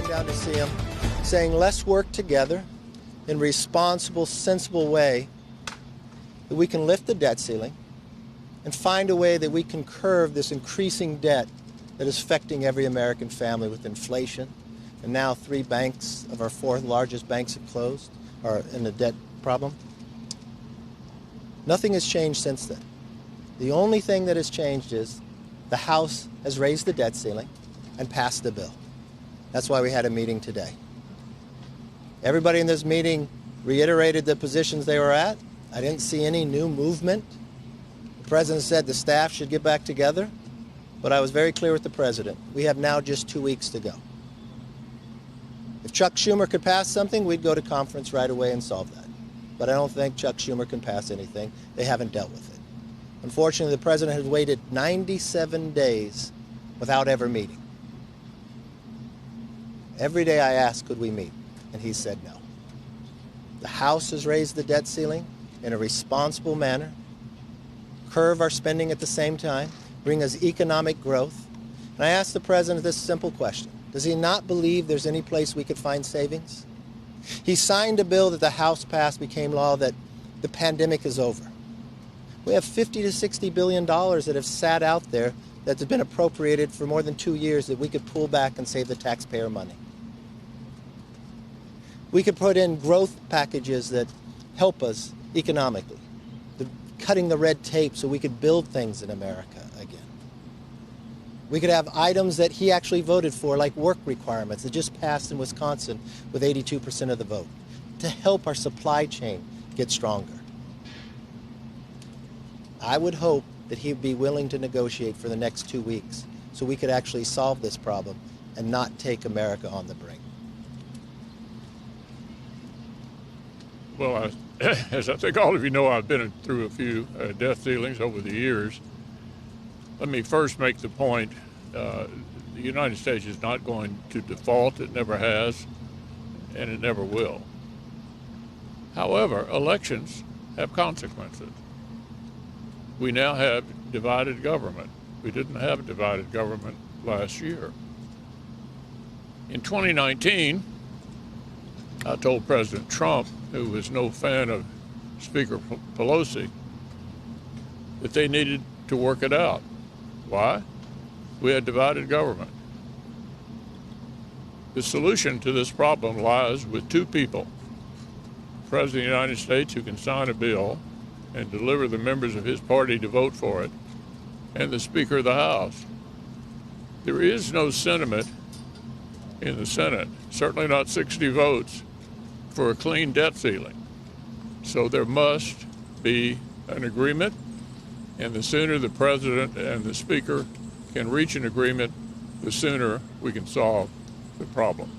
down to see him, saying let's work together in a responsible, sensible way that we can lift the debt ceiling and find a way that we can curb this increasing debt that is affecting every American family with inflation. And now 3 banks of our 4 largest banks have closed, or in a debt problem. Nothing has changed since then. The only thing that has changed is the House has raised the debt ceiling and passed the bill. That's why we had a meeting today. Everybody in this meeting reiterated the positions they were at. I didn't see any new movement. The president said the staff should get back together, but I was very clear with the president. We have now just 2 weeks to go. If Chuck Schumer could pass something, we'd go to conference right away and solve that. But I don't think Chuck Schumer can pass anything. They haven't dealt with it. Unfortunately, the president has waited 97 days without ever meeting. Every day I asked, could we meet? And he said no. The House has raised the debt ceiling in a responsible manner, curb our spending at the same time, bring us economic growth. And I asked the president this simple question. Does he not believe there's any place we could find savings? He signed a bill that the House passed, became law, that the pandemic is over. We have $50 to $60 billion that have sat out there that have been appropriated for more than 2 years that we could pull back and save the taxpayer money. We could put in growth packages that help us economically, cutting the red tape so we could build things in America again. We could have items that he actually voted for, like work requirements that just passed in Wisconsin with 82% of the vote, to help our supply chain get stronger. I would hope that he'd be willing to negotiate for the next 2 weeks so we could actually solve this problem and not take America on the brink. Well, as I think all of you know, I've been through a few debt ceilings over the years. Let me first make the point, the United States is not going to default. It never has, and it never will. However, elections have consequences. We now have divided government. We didn't have divided government last year. In 2019, I told President Trump, who was no fan of Speaker Pelosi, that they needed to work it out. Why? We had divided government. The solution to this problem lies with 2 people: the President of the United States, who can sign a bill and deliver the members of his party to vote for it, and the Speaker of the House. There is no sentiment in the Senate, certainly not 60 votes, for a clean debt ceiling. So there must be an agreement, and the sooner the President and the Speaker can reach an agreement, the sooner we can solve the problem.